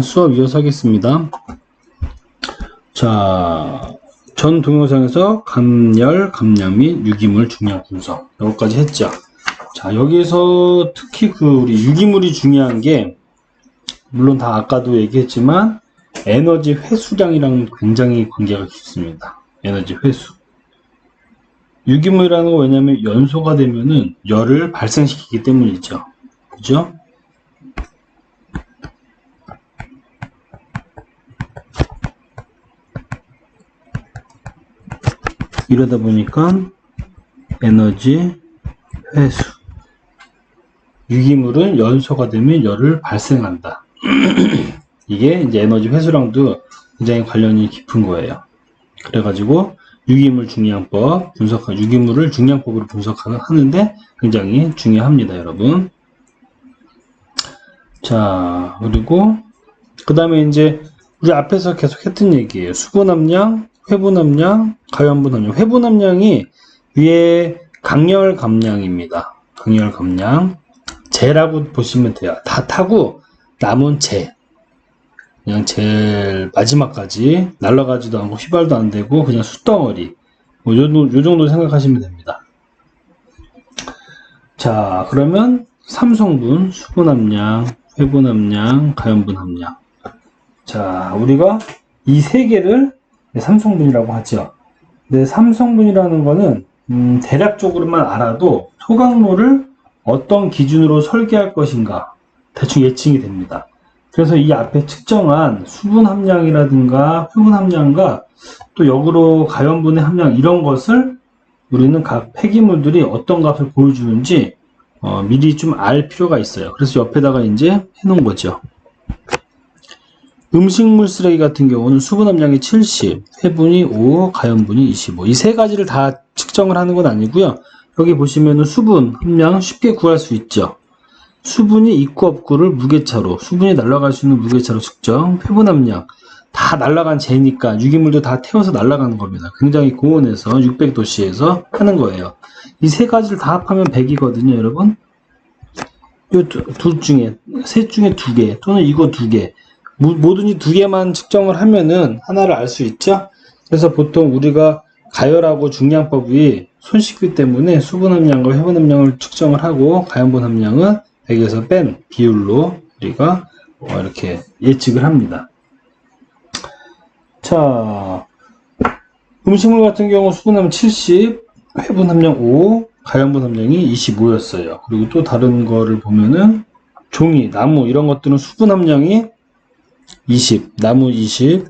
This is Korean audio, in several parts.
수업 이어서 하겠습니다. 자, 전 동영상에서 감열, 감량 및 유기물 중량 분석 여기까지 했죠. 자, 여기서 특히 우리 유기물이 중요한 게 물론 다 아까도 얘기했지만 에너지 회수량이랑 굉장히 관계가 깊습니다. 에너지 회수. 유기물이라는 거 왜냐면 연소가 되면은 열을 발생시키기 때문이죠. 그죠? 이러다 보니까 에너지 회수. 유기물은 연소가 되면 열을 발생한다. 이게 이제 에너지 회수량도 굉장히 관련이 깊은 거예요. 그래가지고 유기물 중량법 유기물을 중량법으로 분석하는데 굉장히 중요합니다, 여러분. 자, 그리고 그 다음에 이제 우리 앞에서 계속 했던 얘기예요. 수분 함량, 회분 함량, 가연분 함량. 회분 함량이 위에 강열 감량입니다. 강열 감량. 재라고 보시면 돼요. 다 타고 남은 재. 그냥 제일 마지막까지 날아가지도 않고 휘발도 안 되고 그냥 숯덩어리. 뭐 요 정도 생각하시면 됩니다. 자, 그러면 삼성분, 수분 함량, 회분 함량, 가연분 함량. 자, 우리가 이 세 개를 삼성분이라고 하죠. 근데 삼성분이라는 거는 대략적으로만 알아도 소각로를 어떤 기준으로 설계할 것인가 대충 예측이 됩니다. 그래서 이 앞에 측정한 수분 함량이라든가 회분 함량과 또 역으로 가연분의 함량 이런 것을 우리는 각 폐기물들이 어떤 값을 보여주는지 미리 좀 알 필요가 있어요. 그래서 옆에다가 이제 해놓은 거죠. 음식물 쓰레기 같은 경우는 수분 함량이 70, 회분이 5, 가연분이 25. 이 세 가지를 다 측정을 하는 건 아니고요. 여기 보시면은 수분 함량 쉽게 구할 수 있죠. 수분이 있고 없고를 무게차로, 수분이 날아갈 수 있는 무게차로 측정, 회분 함량 다 날아간 재니까 유기물도 다 태워서 날아가는 겁니다. 굉장히 고온에서 600도씨에서 하는 거예요. 이 세 가지를 다 합하면 100이거든요, 여러분. 이 둘 중에, 셋 중에 두 개, 또는 이거 두 개. 뭐든지 두 개만 측정을 하면은 하나를 알 수 있죠? 그래서 보통 우리가 가열하고 중량법이 손쉽기 때문에 수분 함량과 회분 함량을 측정을 하고 가연분 함량은 100에서 뺀 비율로 우리가 이렇게 예측을 합니다. 자, 음식물 같은 경우 수분 함량 70, 회분 함량 5, 가연분 함량이 25였어요. 그리고 또 다른 거를 보면은 종이, 나무 이런 것들은 수분 함량이 20, 나무 20,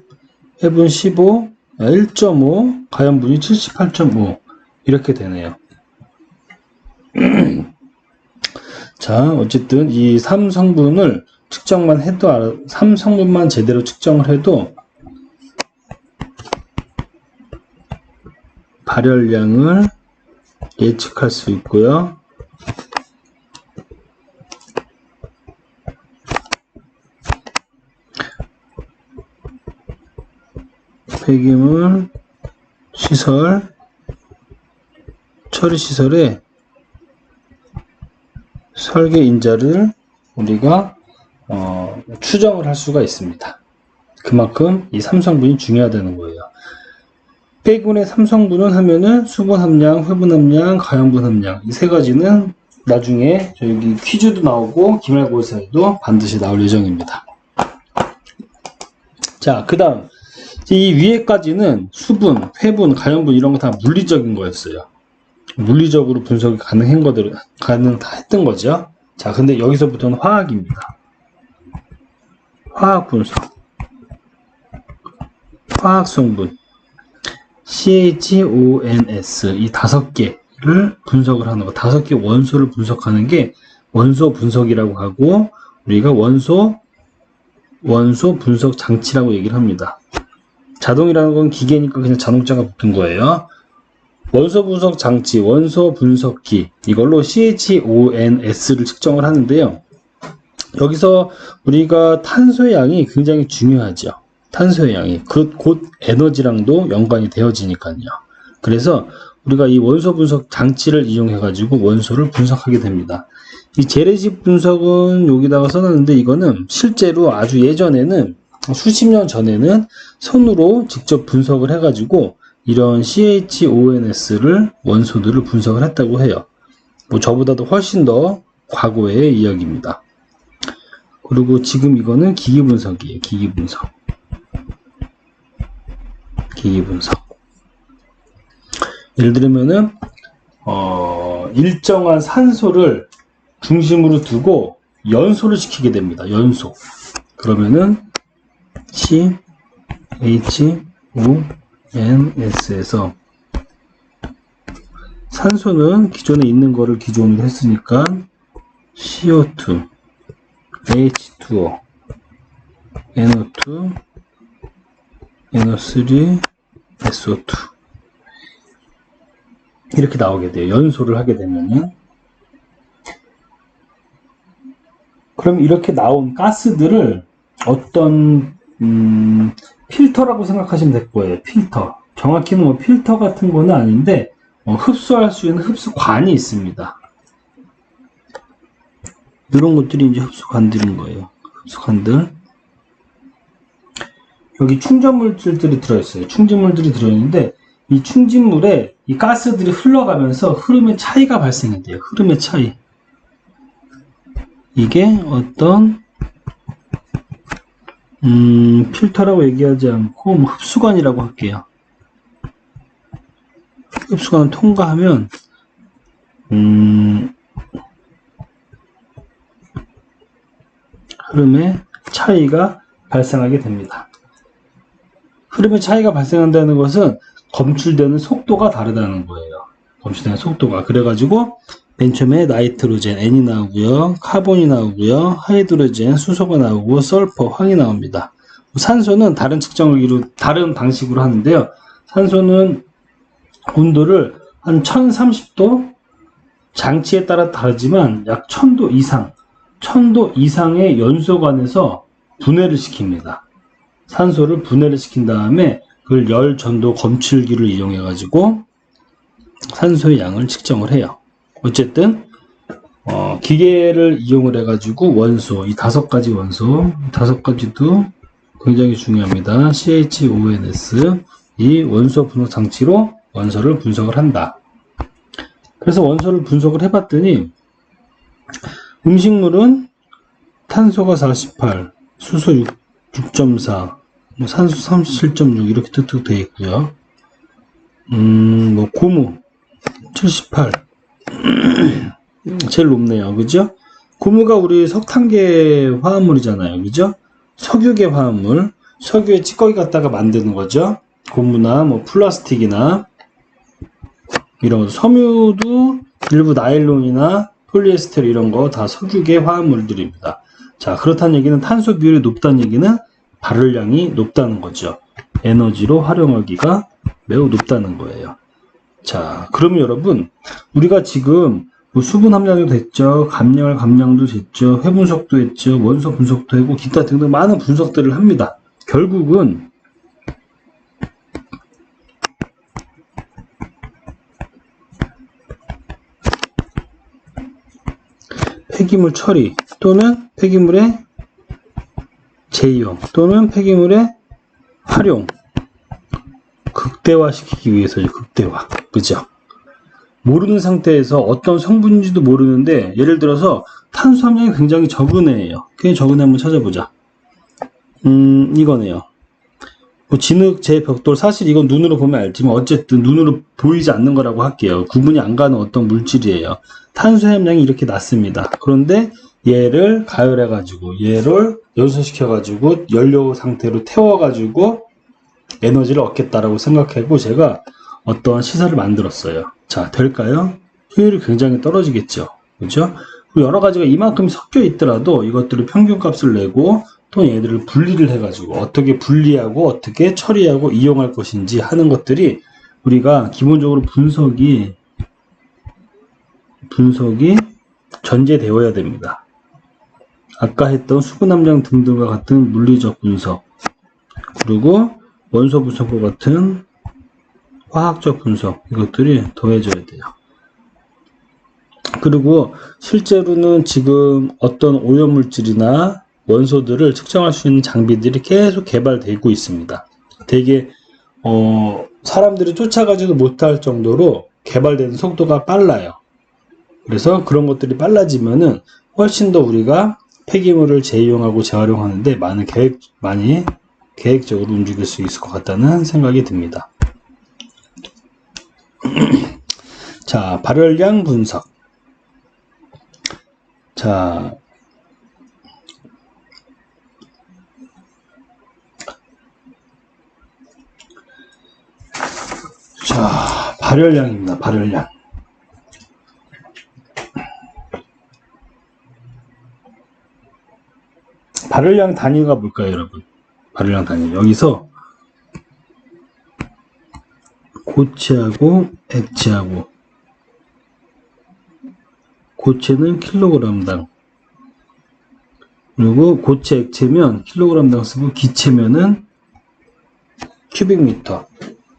회분 15, 1.5, 가연분이 78.5 이렇게 되네요. 자, 어쨌든 이 3성분을 측정만 해도 3성분만 제대로 측정을 해도 발열량을 예측할 수 있고요. 폐기물 시설, 처리 시설의 설계 인자를 우리가 추정을 할 수가 있습니다. 그만큼 이 삼성분이 중요하다는 거예요. 폐기물의 삼성분은 하면은 수분 함량, 회분 함량, 가연분 함량 이 세 가지는 나중에 여기 퀴즈도 나오고 기말고사에도 반드시 나올 예정입니다. 자, 그 다음 이 위에까지는 수분, 회분, 가연분 이런 거 다 물리적인 거였어요. 물리적으로 분석이 가능했던 거죠. 자, 근데 여기서부터는 화학입니다. 화학 분석. 화학 성분. CHONS 이 5개를 분석을 하는 거. 5개 원소를 분석하는 게 원소 분석이라고 하고 우리가 원소 분석 장치라고 얘기를 합니다. 자동이라는 건 기계니까 그냥 자동차가 붙은 거예요. 원소 분석 장치, 원소 분석기 이걸로 CHONS를 측정을 하는데요. 여기서 우리가 탄소의 양이 굉장히 중요하죠. 탄소의 양이 곧 에너지랑도 연관이 되어지니까요. 그래서 우리가 이 원소 분석 장치를 이용해 가지고 원소를 분석하게 됩니다. 이 재래식 분석은 여기다가 써놨는데 이거는 실제로 아주 예전에는 수십 년 전에는 손으로 직접 분석을 해가지고 이런 CHONS를 원소들을 분석을 했다고 해요. 뭐 저보다도 훨씬 더 과거의 이야기입니다. 그리고 지금 이거는 기기 분석이에요. 기기 분석. 기기 분석. 예를 들면은 일정한 산소를 중심으로 두고 연소를 시키게 됩니다. 연소. 그러면은 CHONS에서 산소는 기존에 있는 거를 기존으로 했으니까 CO2, H2O, NO2, NO3, SO2 이렇게 나오게 돼요. 연소를 하게 되면은. 그럼 이렇게 나온 가스들을 어떤 필터라고 생각하시면 될 거예요. 필터. 정확히는 뭐 필터 같은 거는 아닌데 흡수할 수 있는 흡수관이 있습니다. 이런 것들이 이제 흡수관들인 거예요. 흡수관들. 여기 충전물질들이 들어있어요. 충전물들이 들어있는데 이 충진물에 이 가스들이 흘러가면서 흐름의 차이가 발생해요. 흐름의 차이. 이게 어떤 필터라고 얘기하지 않고 뭐 흡수관이라고 할게요. 흡수관을 통과하면 흐름의 차이가 발생하게 됩니다. 흐름의 차이가 발생한다는 것은 검출되는 속도가 다르다는 거예요. 검출되는 속도가. 그래가지고 맨 처음에 나이트로젠 N이 나오고요. 카본이 나오고요. 하이드로젠 수소가 나오고 설퍼 황이 나옵니다. 산소는 다른 다른 방식으로 하는데요. 산소는 온도를 한 1030도 장치에 따라 다르지만 약 1000도 이상 1000도 이상의 연소관에서 분해를 시킵니다. 산소를 분해를 시킨 다음에 그걸 열 전도 검출기를 이용해 가지고 산소의 양을 측정을 해요. 어쨌든 기계를 이용을 해가지고 원소, 이 5가지 원소, 5가지도 굉장히 중요합니다. CHONS, 이 원소 분석 장치로 원소를 분석을 한다. 그래서 원소를 분석을 해봤더니 음식물은 탄소가 48, 수소 6.4, 산소 37.6 이렇게 뚝뚝 되어 있고요. 뭐 고무 78 제일 높네요. 그죠? 고무가 우리 석탄계 화합물이잖아요. 그죠? 석유계 화합물, 석유에 찌꺼기 갖다가 만드는 거죠. 고무나 뭐 플라스틱이나 이런 거. 섬유도 일부 나일론이나 폴리에스테르 이런 거 다 석유계 화합물들입니다. 자, 그렇다는 얘기는 탄소 비율이 높다는 얘기는 발열량이 높다는 거죠. 에너지로 활용하기가 매우 높다는 거예요. 자, 그러면 여러분, 우리가 지금 뭐 수분 함량도 됐죠, 감량도 됐죠, 회분석도 했죠, 원소 분석도 하고 기타 등등 많은 분석들을 합니다. 결국은 폐기물 처리 또는 폐기물의 재이용 또는 폐기물의 활용 극대화시키기 위해서죠. 극대화. 그죠? 모르는 상태에서 어떤 성분인지도 모르는데 예를 들어서 탄수 함량이 굉장히 적은 애예요. 굉장히 적은 애 한번 찾아보자. 이거네요. 뭐 진흙, 재, 벽돌 사실 이건 눈으로 보면 알지만 어쨌든 눈으로 보이지 않는 거라고 할게요. 구분이 안 가는 어떤 물질이에요. 탄수 함량이 이렇게 낮습니다. 그런데 얘를 가열해가지고 얘를 연소시켜가지고 연료 상태로 태워가지고 에너지를 얻겠다라고 생각하고 제가 어떠한 시설을 만들었어요. 자, 될까요? 효율이 굉장히 떨어지겠죠. 그죠? 여러 가지가 이만큼 섞여 있더라도 이것들을 평균값을 내고 또 얘들을 분리를 해가지고 어떻게 분리하고 어떻게 처리하고 이용할 것인지 하는 것들이 우리가 기본적으로 분석이 전제되어야 됩니다. 아까 했던 수분 함량 등등과 같은 물리적 분석, 그리고 원소 분석과 같은 화학적 분석, 이것들이 더해져야 돼요. 그리고 실제로는 지금 어떤 오염물질이나 원소들을 측정할 수 있는 장비들이 계속 개발되고 있습니다. 되게 사람들이 쫓아가지도 못할 정도로 개발되는 속도가 빨라요. 그래서 그런 것들이 빨라지면은 훨씬 더 우리가 폐기물을 재이용하고 재활용하는데 많이 계획적으로 움직일 수 있을 것 같다는 생각이 듭니다. 자, 발열량 분석. 자, 발열량입니다. 발열량. 발열량 단위가 뭘까요, 여러분? 발열량 단위. 여기서 고체하고 액체하고, 고체는 킬로그램당, 그리고 고체 액체면 킬로그램당 쓰고, 기체면은 큐빅미터,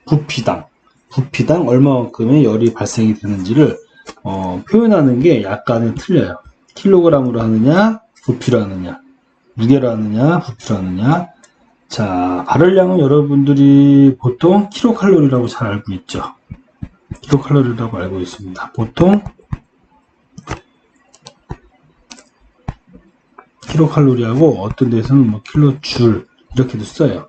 부피당 얼마만큼의 열이 발생이 되는지를 표현하는 게 약간은 틀려요. 킬로그램으로 하느냐, 부피로 하느냐, 무게로 하느냐, 부피로 하느냐. 자, 발열량은 여러분들이 보통 킬로칼로리라고 잘 알고 있죠. 킬로칼로리라고 알고 있습니다. 보통 킬로칼로리하고 어떤 데서는 뭐 킬로줄 이렇게도 써요.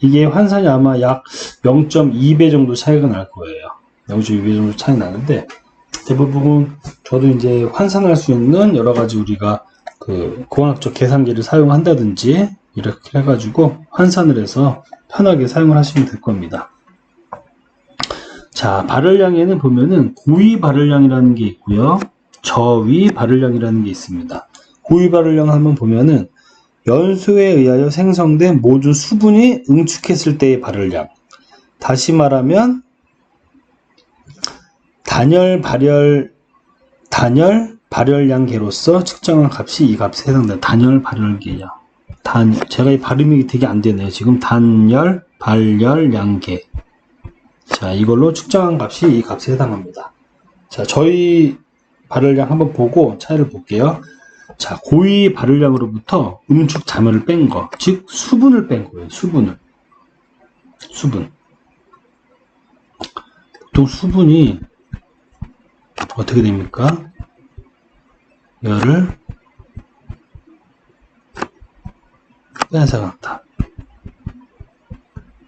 이게 환산이 아마 약 0.2배 정도 차이가 날 거예요. 0.2배 정도 차이 나는데, 대부분 저도 이제 환산할 수 있는 여러 가지 우리가 그 공학적 계산기를 사용한다든지 이렇게 해가지고 환산을 해서 편하게 사용을 하시면 될 겁니다. 자, 발열량에는 보면은 고위 발열량이라는 게 있고요, 저위 발열량이라는 게 있습니다. 고위 발열량 한번 보면은 연소에 의하여 생성된 모든 수분이 응축했을 때의 발열량. 다시 말하면 단열 발열량계로서 측정한 값이 이 값에 해당된다. 단열 발열계요. 제가 이 발음이 되게 안 되네요. 지금 단열 발열량계. 자, 이걸로 측정한 값이 이 값에 해당합니다. 자, 저희 발열량 한번 보고 차이를 볼게요. 자, 고위 발열량으로부터 응축 자멸을 뺀 거, 즉 수분을 뺀 거예요. 수분. 보통 수분이 어떻게 됩니까? 열을 빼앗아간다.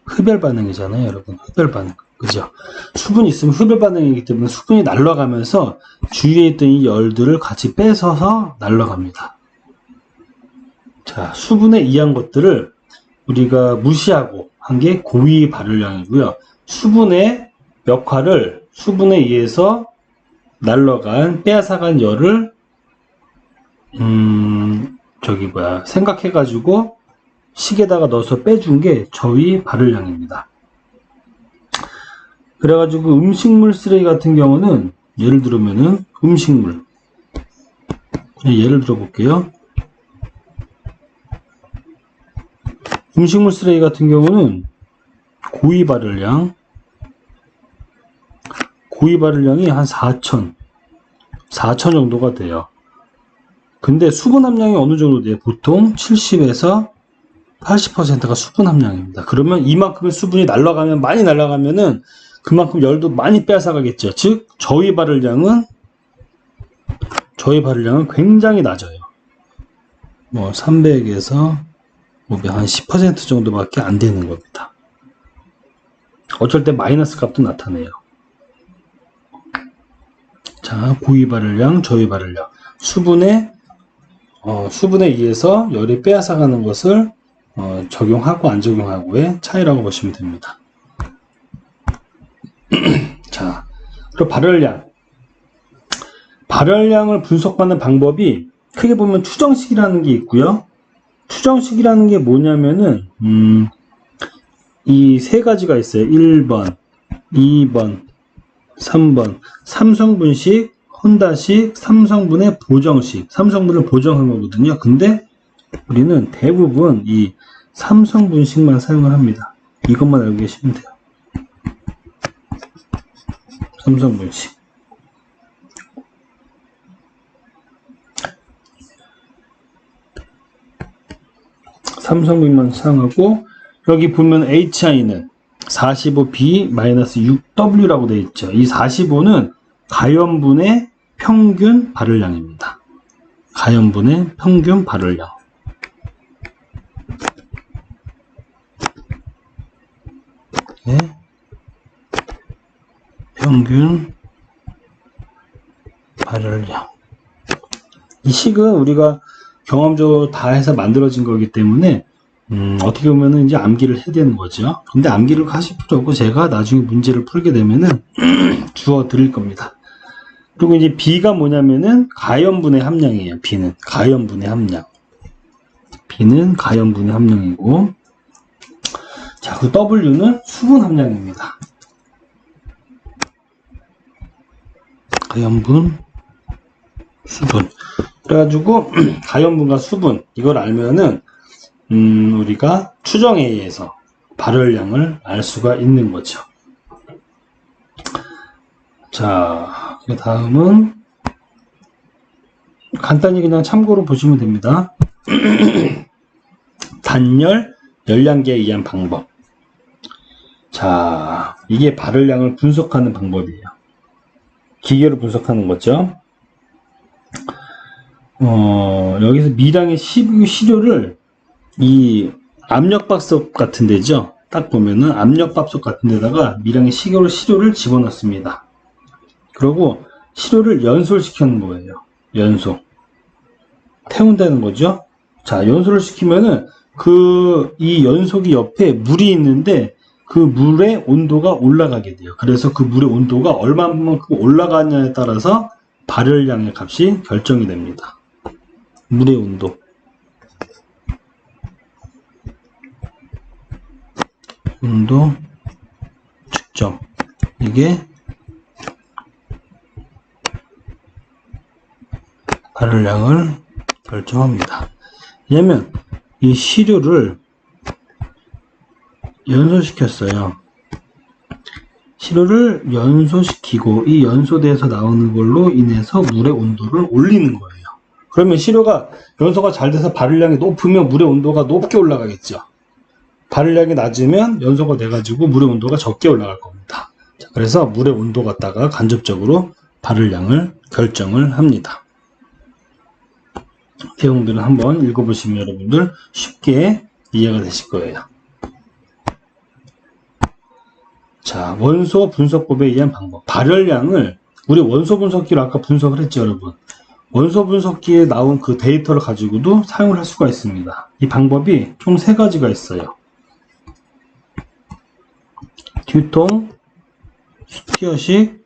흡열 반응이잖아요, 여러분. 흡열 반응. 그죠? 수분이 있으면 흡열 반응이기 때문에 수분이 날아가면서 주위에 있던 이 열들을 같이 뺏어서 날아갑니다. 자, 수분에 의한 것들을 우리가 무시하고 한 게 고위 발열량이고요. 수분의 역할을, 수분에 의해서 빼앗아간 열을 생각해가지고 식에다가 넣어서 빼준 게 저위 발열량입니다. 그래가지고 음식물 쓰레기 같은 경우는 예를 들면은 음식물, 그냥 예를 들어 볼게요. 음식물 쓰레기 같은 경우는 고위 발열량이 한 4,000 정도가 돼요. 근데 수분 함량이 어느 정도 돼요? 보통 70에서 80%가 수분 함량입니다. 그러면 이만큼의 수분이 많이 날아가면은 그만큼 열도 많이 빼앗아가겠죠. 즉, 저위 발열량은 굉장히 낮아요. 뭐 300에서 500, 한 10% 정도밖에 안 되는 겁니다. 어쩔 때 마이너스 값도 나타내요. 자, 고위 발열량, 저위 발열량. 수분에 의해서 열이 빼앗아가는 것을 적용하고 안 적용하고의 차이라고 보시면 됩니다. 자, 그리고 발열량을 분석하는 방법이 크게 보면 추정식이라는 게 있고요. 추정식이라는 게 뭐냐면은 이 세 가지가 있어요. 1번, 2번, 3번. 삼성분식, 혼다식, 삼성분의 보정식. 삼성분을 보정한 거거든요. 근데 우리는 대부분 이 삼성분식만 사용을 합니다. 이것만 알고 계시면 돼요. 삼성분식. 삼성백만 사용하고, 여기 보면 HI는 45B-6W라고 되어 있죠. 이 45는 가연분의 평균 발열량입니다. 가연분의 평균 발열량. 네. 평균 발열량. 이 식은 우리가 경험적으로 다 해서 만들어진 거기 때문에 어떻게 보면은 이제 암기를 해야 되는 거죠. 근데 암기를 하실 필요 없고 제가 나중에 문제를 풀게 되면은 주어 드릴 겁니다. 그리고 이제 B가 뭐냐면은 가연분의 함량이에요. B는 가연분의 함량. B는 가연분의 함량이고, 자, 그 W는 수분 함량입니다. 가연분, 수분. 그래가지고 가연분과 수분 이걸 알면은 우리가 추정에 의해서 발열량을 알 수가 있는 거죠. 자, 그 다음은 간단히 그냥 참고로 보시면 됩니다. 단열 열량계에 의한 방법. 자, 이게 발열량을 분석하는 방법이에요. 기계로 분석하는 거죠. 여기서 미량의 시료를 이 압력밥솥 같은 데죠. 딱 보면은 압력밥솥 같은 데다가 미량의 시료를 집어넣습니다. 그리고 시료를 연소시키는 거예요. 연소. 태운다는 거죠. 자, 연소를 시키면은 이 연소기 옆에 물이 있는데 그 물의 온도가 올라가게 돼요. 그래서 그 물의 온도가 얼마만큼 올라가냐에 따라서 발열량의 값이 결정이 됩니다. 물의 온도. 온도 측정. 이게 발열량을 결정합니다. 왜냐면 이 시료를 연소시켰어요. 시료를 연소시키고 이 연소돼서 나오는 걸로 인해서 물의 온도를 올리는 거예요. 그러면 연소가 잘 돼서 발열량이 높으면 물의 온도가 높게 올라가겠죠. 발열량이 낮으면 연소가 돼가지고 물의 온도가 적게 올라갈 겁니다. 자, 그래서 물의 온도 갖다가 간접적으로 발열량을 결정을 합니다. 내용들은 한번 읽어보시면 여러분들 쉽게 이해가 되실 거예요. 자, 원소 분석법에 의한 방법. 발열량을 우리 원소 분석기로 아까 분석을 했죠, 여러분. 원소 분석기에 나온 그 데이터를 가지고도 사용을 할 수가 있습니다. 이 방법이 총 3가지가 있어요. 듀통, 스티어식,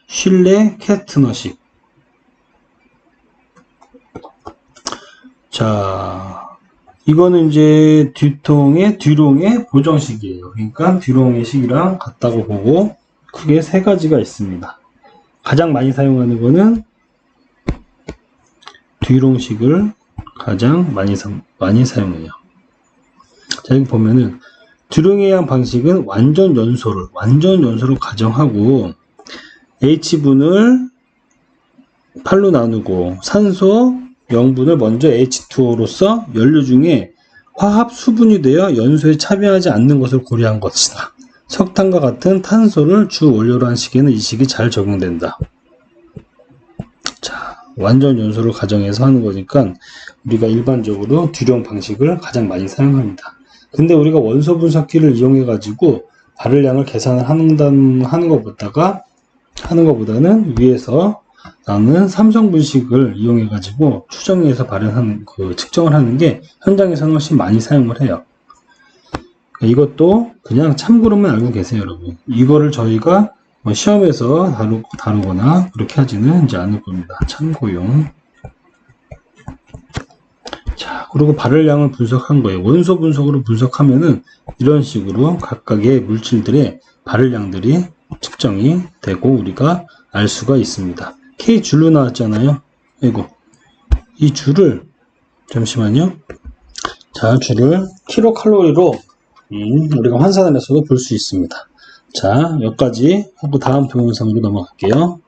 슐레, 캐스트너식. 자, 이거는 이제 듀롱의 보정식이에요. 그러니까 듀롱의 식이랑 같다고 보고 크게 3가지가 있습니다. 가장 많이 사용하는 거는 듀롱식을 가장 많이 사용해요. 자, 여기 보면은 듀롱에 의한 방식은 완전 연소를 가정하고 H분을 8로 나누고 산소 영분을 먼저 H2O로서 연료 중에 화합 수분이 되어 연소에 참여하지 않는 것을 고려한 것이다. 석탄과 같은 탄소를 주 원료로 한 시기에는 이 식이 잘 적용된다. 자, 완전 연소를 가정해서 하는 거니까 우리가 일반적으로 듀롱 방식을 가장 많이 사용합니다. 근데 우리가 원소 분석기를 이용해 가지고 발열량을 계산을 하는 것보다는 위에서 나는 삼성 분식을 이용해 가지고 추정해서 측정을 하는 게 현장에서는 훨씬 많이 사용을 해요. 이것도 그냥 참고로만 알고 계세요, 여러분. 이거를 저희가 시험에서 다루거나 그렇게 하지는 이제 않을 겁니다. 참고용. 자, 그리고 발열량을 분석한 거예요. 원소 분석으로 분석하면은 이런 식으로 각각의 물질들의 발열량들이 측정이 되고 우리가 알 수가 있습니다. K 줄로 나왔잖아요. 이 줄을 잠시만요. 자, 줄을 킬로칼로리로 우리가 환산을 해서도 볼 수 있습니다. 자, 여기까지 하고 다음 동영상으로 넘어갈게요.